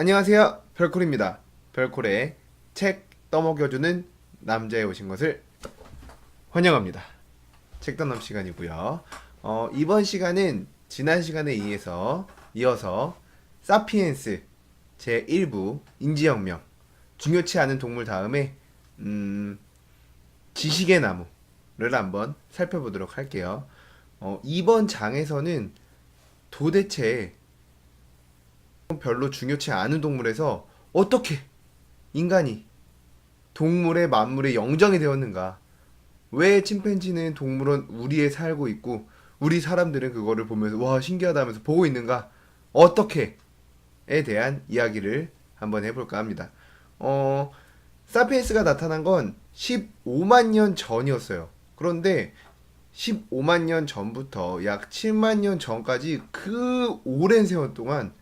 안녕하세요. 별콜입니다. 별콜의 책 떠먹여주는 남자에 오신 것을 환영합니다. 책담남 시간이고요. 이번 시간은 지난 시간에 이어서 사피엔스 제1부 인지혁명 중요치 않은 동물 다음에 지식의 나무를 한번 살펴보도록 할게요. 이번 장에서는 도대체 별로 중요치 않은 동물에서 어떻게 인간이 동물의 만물의 영정이 되었는가? 왜 침팬지는 동물원 우리에 살고 있고 우리 사람들은 그거를 보면서 와 신기하다면서 보고 있는가? 어떻게에 대한 이야기를 한번 해볼까 합니다. 사피엔스가 나타난 건 15만 년 전이었어요. 그런데 15만 년 전부터 약 7만 년 전까지 그 오랜 세월 동안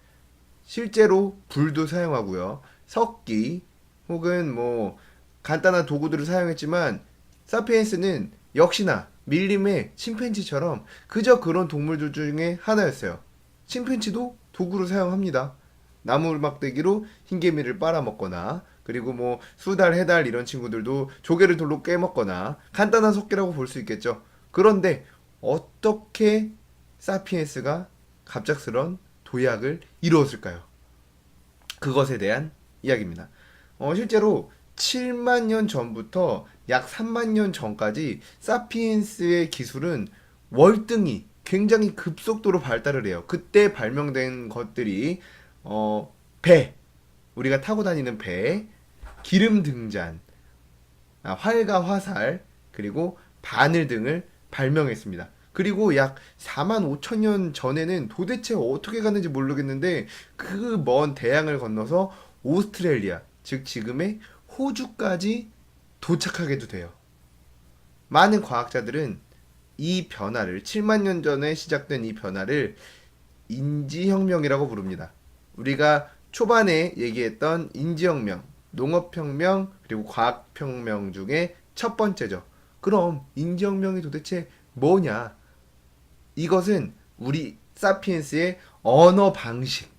실제로 불도 사용하고요. 석기 혹은 뭐 간단한 도구들을 사용했지만 사피엔스는 역시나 밀림의 침팬지처럼 그저 그런 동물들 중에 하나였어요. 침팬지도 도구를 사용합니다. 나무막대기로 흰개미를 빨아먹거나 그리고 뭐 수달, 해달 이런 친구들도 조개를 돌로 깨먹거나 간단한 석기라고 볼 수 있겠죠. 그런데 어떻게 사피엔스가 갑작스런 도약을 이루었을까요? 그것에 대한 이야기입니다. 실제로 7만 년 전부터 약 3만 년 전까지 사피엔스의 기술은 월등히 굉장히 급속도로 발달을 해요. 그때 발명된 것들이 배, 우리가 타고 다니는 배, 기름 등잔, 활과 화살, 그리고 바늘 등을 발명했습니다. 그리고 약 4만 5천 년 전에는 도대체 어떻게 갔는지 모르겠는데 그 먼 대양을 건너서 오스트레일리아, 즉 지금의 호주까지 도착하게도 돼요. 많은 과학자들은 이 변화를 7만 년 전에 시작된 이 변화를 인지혁명이라고 부릅니다. 우리가 초반에 얘기했던 인지혁명, 농업혁명, 그리고 과학혁명 중에 첫 번째죠. 그럼 인지혁명이 도대체 뭐냐? 이것은 우리 사피엔스의 언어 방식과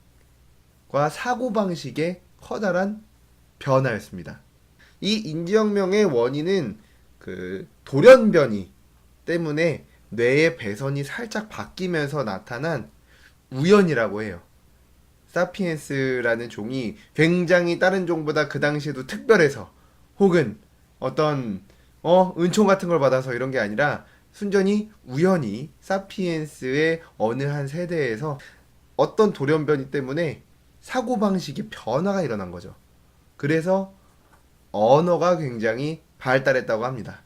사고 방식의 커다란 변화였습니다. 이 인지혁명의 원인은 그 돌연변이 때문에 뇌의 배선이 살짝 바뀌면서 나타난 우연이라고 해요. 사피엔스라는 종이 굉장히 다른 종보다 그 당시에도 특별해서 혹은 어떤 은총 같은 걸 받아서 이런 게 아니라 순전히 우연히 사피엔스의 어느 한 세대에서 어떤 돌연변이 때문에 사고방식의 변화가 일어난 거죠. 그래서 언어가 굉장히 발달했다고 합니다.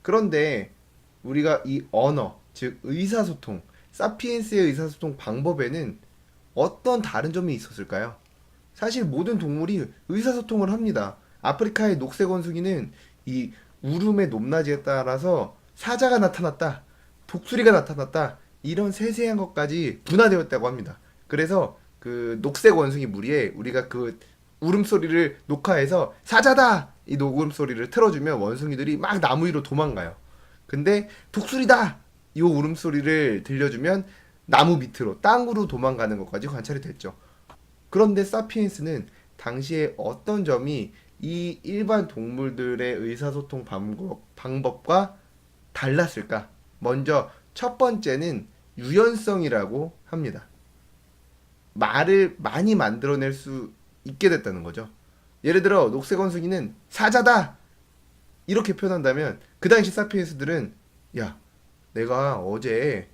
그런데 우리가 이 언어, 즉 의사소통, 사피엔스의 의사소통 방법에는 어떤 다른 점이 있었을까요? 사실 모든 동물이 의사소통을 합니다. 아프리카의 녹색 원숭이는 이 울음의 높낮이에 따라서 사자가 나타났다, 독수리가 나타났다, 이런 세세한 것까지 분화되었다고 합니다. 그래서 그 녹색 원숭이 무리에 우리가 그 울음소리를 녹화해서 사자다! 이 녹음소리를 틀어주면 원숭이들이 막 나무 위로 도망가요. 근데 독수리다! 이 울음소리를 들려주면 나무 밑으로 땅으로 도망가는 것까지 관찰이 됐죠. 그런데 사피엔스는 당시에 어떤 점이 이 일반 동물들의 의사소통 방법과 달랐을까? 먼저 첫 번째는 유연성이라고 합니다. 말을 많이 만들어낼 수 있게 됐다는 거죠. 예를 들어 녹색 원숭이는 사자다 이렇게 표현한다면 그 당시 사피엔스들은 야 내가 어제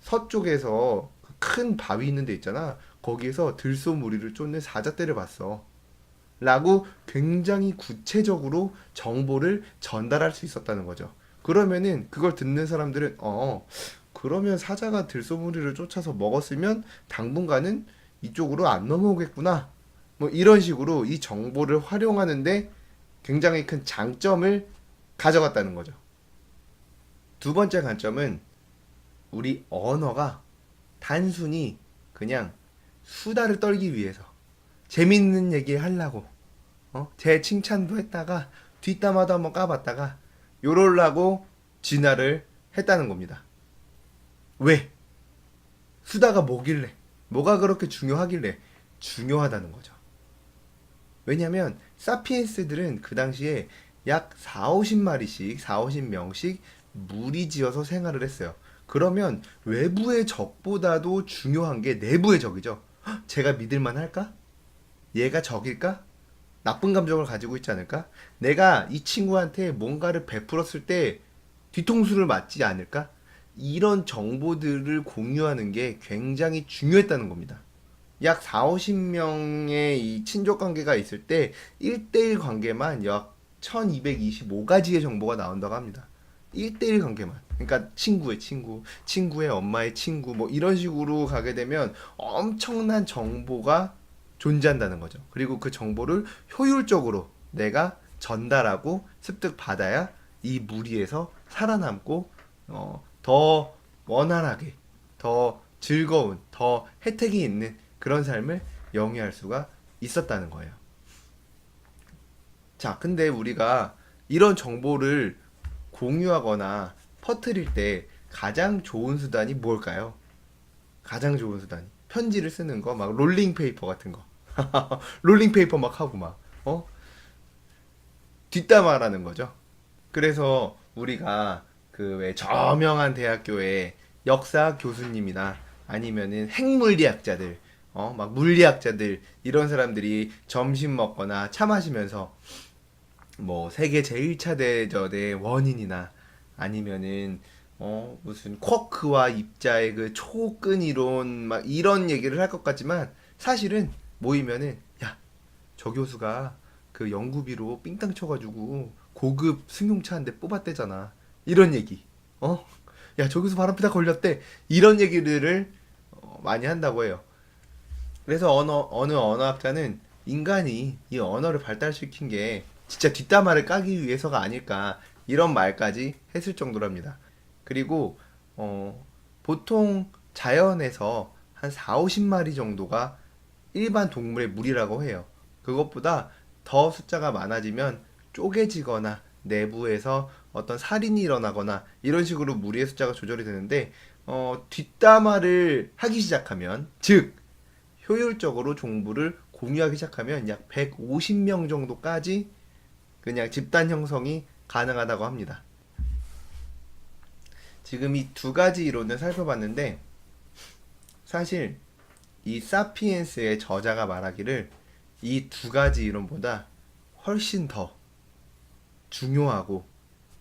서쪽에서 큰 바위 있는 데 있잖아. 거기에서 들소무리를 쫓는 사자떼를 봤어. 라고 굉장히 구체적으로 정보를 전달할 수 있었다는 거죠. 그러면은 그걸 듣는 사람들은 그러면 사자가 들소무리를 쫓아서 먹었으면 당분간은 이쪽으로 안 넘어오겠구나. 뭐 이런 식으로 이 정보를 활용하는데 굉장히 큰 장점을 가져갔다는 거죠. 두 번째 관점은 우리 언어가 단순히 그냥 수다를 떨기 위해서 재밌는 얘기 하려고 제 칭찬도 했다가 뒷담화도 한번 까봤다가 요럴라고 진화를 했다는 겁니다. 왜? 수다가 뭐길래? 뭐가 그렇게 중요하길래? 중요하다는 거죠. 왜냐면 사피엔스들은 그 당시에 약 4, 50마리씩, 4, 50명씩 무리지어서 생활을 했어요. 그러면 외부의 적보다도 중요한 게 내부의 적이죠. 헉, 제가 믿을만 할까? 얘가 적일까? 나쁜 감정을 가지고 있지 않을까? 내가 이 친구한테 뭔가를 베풀었을 때 뒤통수를 맞지 않을까? 이런 정보들을 공유하는 게 굉장히 중요했다는 겁니다. 약 4, 50명의 이 친족 관계가 있을 때 1대1 관계만 약 1225가지의 정보가 나온다고 합니다. 1대1 관계만. 그러니까 친구의 친구, 친구의 엄마의 친구, 뭐 이런 식으로 가게 되면 엄청난 정보가 존재한다는 거죠. 그리고 그 정보를 효율적으로 내가 전달하고 습득 받아야 이 무리에서 살아남고 더 원활하게, 더 즐거운, 더 혜택이 있는 그런 삶을 영위할 수가 있었다는 거예요. 자, 근데 우리가 이런 정보를 공유하거나 퍼뜨릴 때 가장 좋은 수단이 뭘까요? 가장 좋은 수단이 편지를 쓰는 거, 막 롤링 페이퍼 같은 거. 롤링 페이퍼 막 하고 막 뒷담화라는 거죠. 그래서 우리가 그 왜 저명한 대학교의 역사 교수님이나 아니면은 핵물리학자들, 막 물리학자들 이런 사람들이 점심 먹거나 차 마시면서 뭐 세계 제1차 대전의 원인이나 아니면은 무슨 쿼크와 입자의 그 초근 이론 막 이런 얘기를 할 것 같지만 사실은 모이면은 야, 저 교수가 그 연구비로 삥땅 쳐가지고 고급 승용차 한 대 뽑았대잖아. 이런 얘기. 어? 야, 저 교수 바람피다 걸렸대. 이런 얘기들을 많이 한다고 해요. 그래서 어느 언어학자는 인간이 이 언어를 발달시킨 게 진짜 뒷담화를 까기 위해서가 아닐까 이런 말까지 했을 정도랍니다. 그리고 보통 자연에서 한 4, 50마리 정도가 일반 동물의 무리라고 해요. 그것보다 더 숫자가 많아지면 쪼개지거나 내부에서 어떤 살인이 일어나거나 이런 식으로 무리의 숫자가 조절이 되는데 뒷담화를 하기 시작하면 즉 효율적으로 정보를 공유하기 시작하면 약 150명 정도까지 그냥 집단 형성이 가능하다고 합니다. 지금 이 두 가지 이론을 살펴봤는데 사실 이 사피엔스의 저자가 말하기를 이 두 가지 이론보다 훨씬 더 중요하고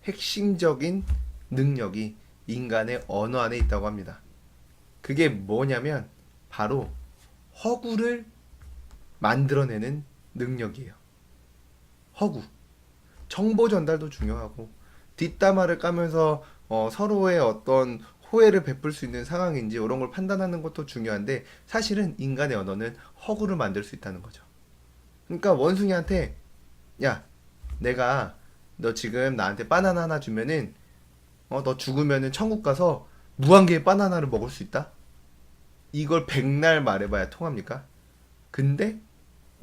핵심적인 능력이 인간의 언어 안에 있다고 합니다. 그게 뭐냐면 바로 허구를 만들어내는 능력이에요. 허구. 정보 전달도 중요하고 뒷담화를 까면서 서로의 어떤 호혜를 베풀 수 있는 상황인지 이런 걸 판단하는 것도 중요한데 사실은 인간의 언어는 허구를 만들 수 있다는 거죠. 그러니까 원숭이한테 야, 내가 너 지금 나한테 바나나 하나 주면은 너 죽으면은 천국 가서 무한개의 바나나를 먹을 수 있다? 이걸 백날 말해봐야 통합니까? 근데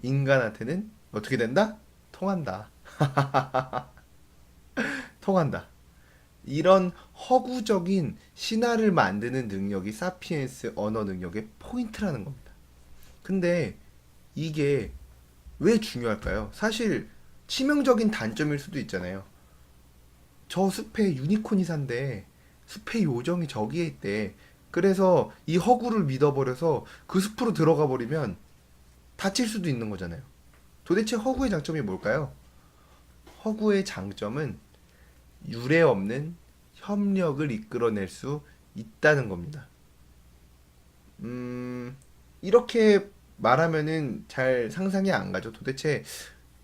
인간한테는 어떻게 된다? 통한다. 통한다. 이런 허구적인 신화를 만드는 능력이 사피엔스 언어 능력의 포인트라는 겁니다. 근데 이게 왜 중요할까요? 사실 치명적인 단점일 수도 있잖아요. 저 숲에 유니콘이 산대. 숲에 요정이 저기에 있대. 그래서 이 허구를 믿어버려서 그 숲으로 들어가 버리면 다칠 수도 있는 거잖아요. 도대체 허구의 장점이 뭘까요? 허구의 장점은 유례 없는 협력을 이끌어낼 수 있다는 겁니다. 이렇게 말하면은 잘 상상이 안 가죠. 도대체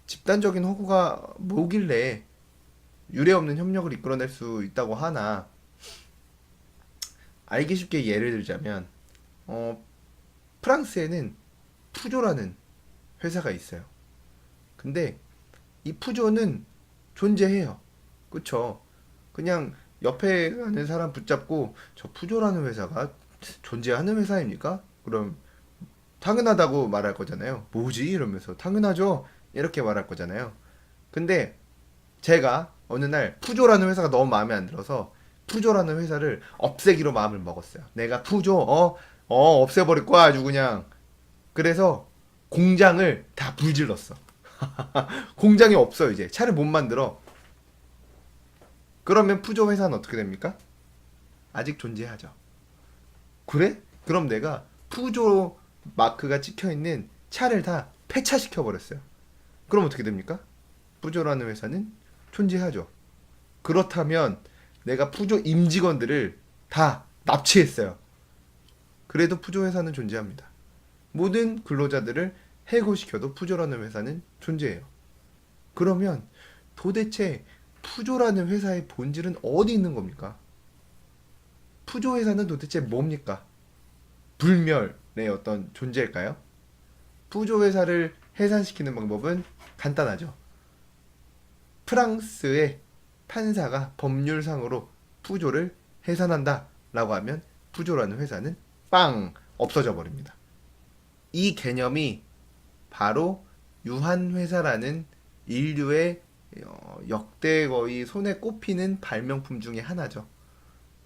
집단적인 허구가 뭐길래 유례 없는 협력을 이끌어낼 수 있다고 하나. 알기 쉽게 예를 들자면, 프랑스에는 푸조라는 회사가 있어요. 근데 이 푸조는 존재해요. 그쵸? 그냥 옆에 가는 사람 붙잡고 저 푸조라는 회사가 존재하는 회사입니까? 그럼 당연하다고 말할 거잖아요. 뭐지? 이러면서 당연하죠. 이렇게 말할 거잖아요. 근데 제가 어느 날 푸조라는 회사가 너무 마음에 안 들어서 푸조라는 회사를 없애기로 마음을 먹었어요. 내가 푸조 없애버릴 거야 아주 그냥. 그래서 공장을 다 불질렀어. 공장이 없어 이제. 차를 못 만들어. 그러면 푸조 회사는 어떻게 됩니까? 아직 존재하죠. 그래? 그럼 내가 푸조 마크가 찍혀있는 차를 다 폐차시켜 버렸어요. 그럼 어떻게 됩니까? 푸조라는 회사는 존재하죠. 그렇다면 내가 푸조 임직원들을 다 납치했어요. 그래도 푸조 회사는 존재합니다. 모든 근로자들을 해고시켜도 푸조라는 회사는 존재해요. 그러면 도대체 푸조라는 회사의 본질은 어디 있는 겁니까? 푸조 회사는 도대체 뭡니까? 불멸의 어떤 존재일까요? 푸조 회사를 해산시키는 방법은 간단하죠. 프랑스의 판사가 법률상으로 푸조를 해산한다 라고 하면 푸조라는 회사는 빵 없어져 버립니다. 이 개념이 바로 유한회사라는 인류의 역대 거의 손에 꼽히는 발명품 중에 하나죠.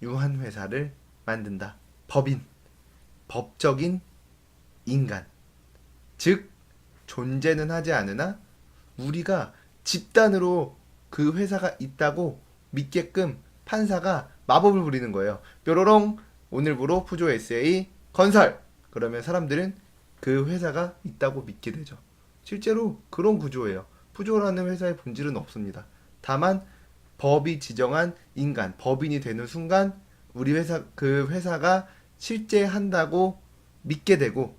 유한회사를 만든다. 법인, 법적인 인간. 즉, 존재는 하지 않으나 우리가 집단으로 그 회사가 있다고 믿게끔 판사가 마법을 부리는 거예요. 뾰로롱, 오늘부로 푸조 SA 건설! 그러면 사람들은 그 회사가 있다고 믿게 되죠. 실제로 그런 구조예요. 푸조라는 회사의 본질은 없습니다. 다만 법이 지정한 인간, 법인이 되는 순간 우리 회사, 그 회사가 실제 한다고 믿게 되고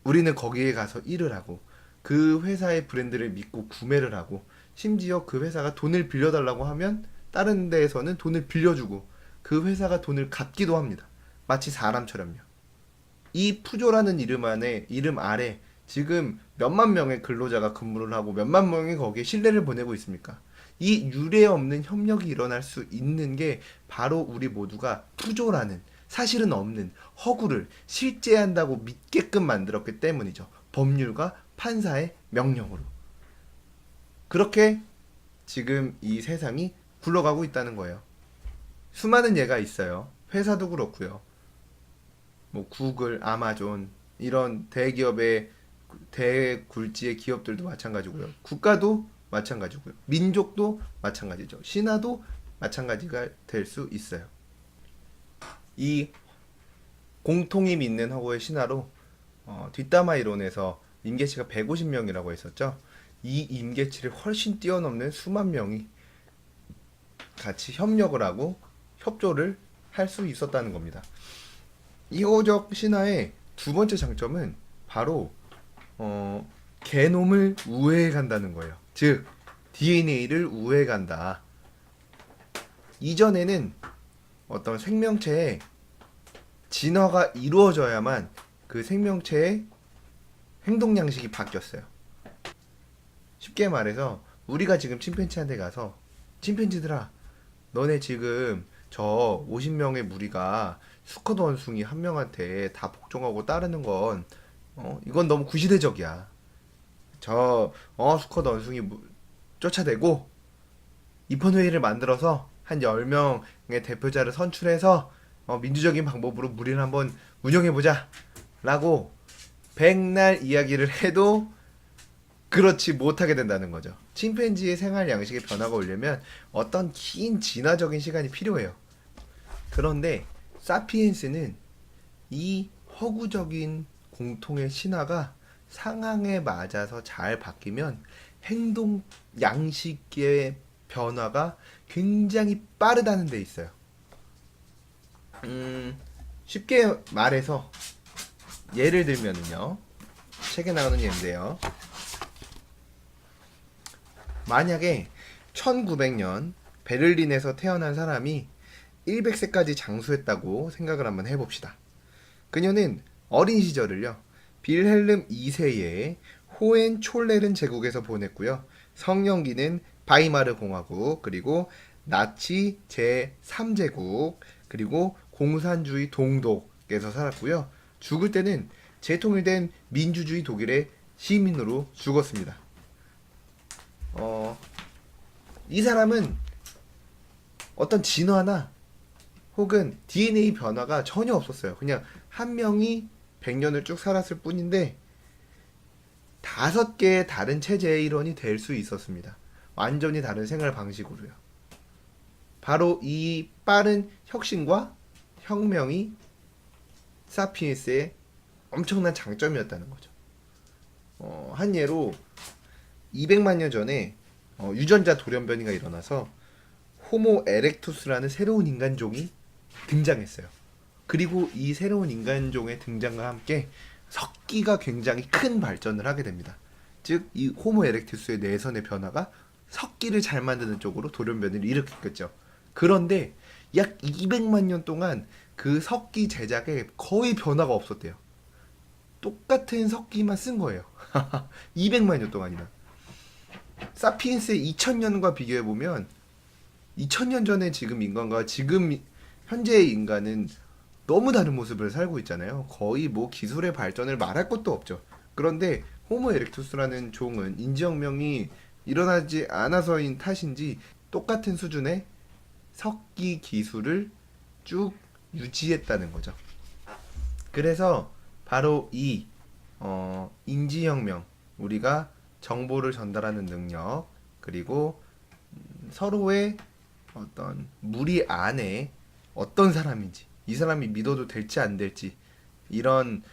우리는 거기에 가서 일을 하고 그 회사의 브랜드를 믿고 구매를 하고 심지어 그 회사가 돈을 빌려달라고 하면 다른 데에서는 돈을 빌려주고 그 회사가 돈을 갚기도 합니다. 마치 사람처럼요. 이 푸조라는 이름 아래 지금 몇만 명의 근로자가 근무를 하고 몇만 명이 거기에 신뢰를 보내고 있습니까? 이 유례 없는 협력이 일어날 수 있는 게 바로 우리 모두가 푸조라는 사실은 없는 허구를 실제한다고 믿게끔 만들었기 때문이죠. 법률과 판사의 명령으로. 그렇게 지금 이 세상이 굴러가고 있다는 거예요. 수많은 예가 있어요. 회사도 그렇고요. 뭐 구글, 아마존 이런 대기업의 대굴지의 기업들도 마찬가지고요. 국가도 마찬가지고요. 민족도 마찬가지죠. 신화도 마찬가지가 될 수 있어요. 이 공통이 믿는 허구의 신화로 뒷담화 이론에서 임계치가 150명이라고 했었죠. 이 임계치를 훨씬 뛰어넘는 수만 명이 같이 협력을 하고 협조를 할 수 있었다는 겁니다. 이호적 신화의 두 번째 장점은 바로 게놈을 우회해 간다는 거예요. 즉 DNA를 우회해 간다. 이전에는 어떤 생명체의 진화가 이루어져야만 그 생명체의 행동 양식이 바뀌었어요. 쉽게 말해서 우리가 지금 침팬지한테 가서 침팬지들아 너네 지금 저 50명의 무리가 수컷 원숭이 한 명한테 다 복종하고 따르는 건 이건 너무 구시대적이야. 저 수컷 원숭이 쫓아내고 입헌회의를 만들어서 한 10명의 대표자를 선출해서 민주적인 방법으로 무리를 한번 운영해보자 라고 백날 이야기를 해도 그렇지 못하게 된다는 거죠. 침팬지의 생활 양식의 변화가 오려면 어떤 긴 진화적인 시간이 필요해요. 그런데 사피엔스는 이 허구적인 공통의 신화가 상황에 맞아서 잘 바뀌면 행동 양식의 변화가 굉장히 빠르다는 데 있어요. 쉽게 말해서 예를 들면은요. 책에 나오는 예인데요. 만약에 1900년 베를린에서 태어난 사람이 100세까지 장수했다고 생각을 한번 해봅시다. 그녀는 어린 시절을요. 빌헬름 2세의 호헨촐레른 제국에서 보냈고요. 성년기는 바이마르 공화국, 그리고 나치 제3제국, 그리고 공산주의 동독에서 살았고요. 죽을 때는 재통일된 민주주의 독일의 시민으로 죽었습니다. 이 사람은 어떤 진화나 혹은 DNA 변화가 전혀 없었어요. 그냥 한 명이 100년을 쭉 살았을 뿐인데 5개의 다른 체제의 일원이 될 수 있었습니다. 완전히 다른 생활 방식으로요. 바로 이 빠른 혁신과 혁명이 사피엔스의 엄청난 장점이었다는 거죠. 한 예로 200만 년 전에 유전자 돌연변이가 일어나서 호모 에렉투스라는 새로운 인간종이 등장했어요. 그리고 이 새로운 인간종의 등장과 함께 석기가 굉장히 큰 발전을 하게 됩니다. 즉, 이 호모 에렉투스의 내선의 변화가 석기를 잘 만드는 쪽으로 돌연변이를 일으켰겠죠. 그런데 약 200만 년 동안 그 석기 제작에 거의 변화가 없었대요. 똑같은 석기만 쓴 거예요. 200만 년 동안이나. 사피엔스의 2000년과 비교해보면 2000년 전에 지금 인간과 지금 현재의 인간은 너무 다른 모습을 살고 있잖아요. 거의 뭐 기술의 발전을 말할 것도 없죠. 그런데 호모 에렉투스라는 종은 인지혁명이 일어나지 않아서인 탓인지 똑같은 수준의 석기 기술을 쭉 유지했다는 거죠. 그래서 바로 이 인지혁명, 우리가 정보를 전달하는 능력, 그리고 서로의 어떤 무리 안에 어떤 사람인지, 이 사람이 믿어도 될지 안 될지, 이런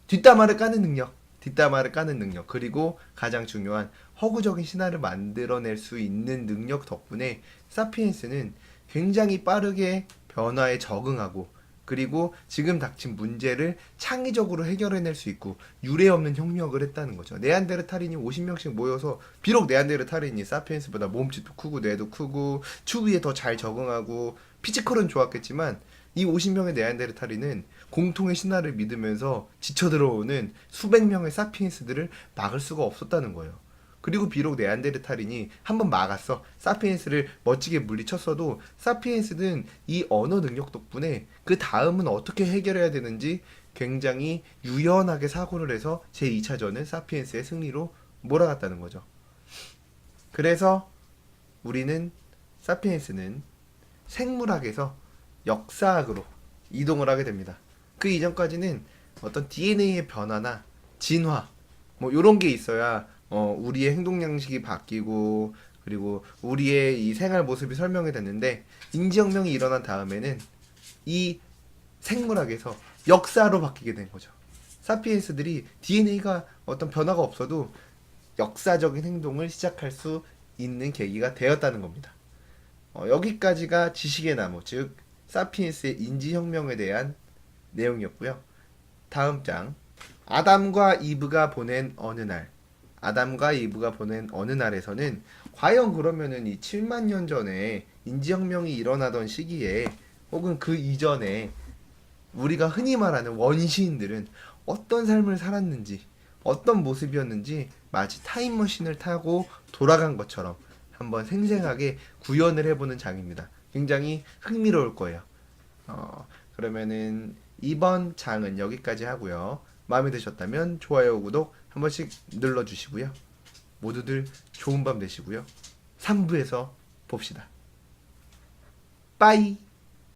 뒷담화를 까는 능력, 그리고 가장 중요한 허구적인 신화를 만들어낼 수 있는 능력 덕분에 사피엔스는 굉장히 빠르게 변화에 적응하고, 그리고 지금 닥친 문제를 창의적으로 해결해낼 수 있고 유례없는 협력을 했다는 거죠. 네안데르탈인이 50명씩 모여서, 비록 네안데르탈인이 사피엔스보다 몸집도 크고 뇌도 크고 추위에 더 잘 적응하고 피지컬은 좋았겠지만, 이 50명의 네안데르탈인은 공통의 신화를 믿으면서 지쳐들어오는 수백 명의 사피엔스들을 막을 수가 없었다는 거예요. 그리고 비록 네안데르탈인이 한번 막았어, 사피엔스를 멋지게 물리쳤어도 사피엔스는 이 언어 능력 덕분에 그 다음은 어떻게 해결해야 되는지 굉장히 유연하게 사고를 해서 제2차전은 사피엔스의 승리로 몰아갔다는 거죠. 그래서 사피엔스는 생물학에서 역사학으로 이동을 하게 됩니다. 그 이전까지는 어떤 DNA의 변화나 진화, 뭐 이런 게 있어야 우리의 행동 양식이 바뀌고, 그리고 우리의 이 생활 모습이 설명이 됐는데, 인지혁명이 일어난 다음에는 이 생물학에서 역사로 바뀌게 된 거죠. 사피엔스들이 DNA가 어떤 변화가 없어도 역사적인 행동을 시작할 수 있는 계기가 되었다는 겁니다. 여기까지가 지식의 나무, 즉 사피엔스의 인지혁명에 대한 내용이었고요. 다음 장, 아담과 이브가 보낸 어느 날. 아담과 이브가 보낸 어느 날에서는 과연 그러면은 이 7만 년 전에 인지혁명이 일어나던 시기에, 혹은 그 이전에 우리가 흔히 말하는 원시인들은 어떤 삶을 살았는지, 어떤 모습이었는지 마치 타임머신을 타고 돌아간 것처럼 한번 생생하게 구현을 해보는 장입니다. 굉장히 흥미로울 거예요. 그러면은 이번 장은 여기까지 하고요. 마음에 드셨다면 좋아요, 구독 한 번씩 눌러주시고요. 모두들 좋은 밤 되시고요. 3부에서 봅시다. 빠이.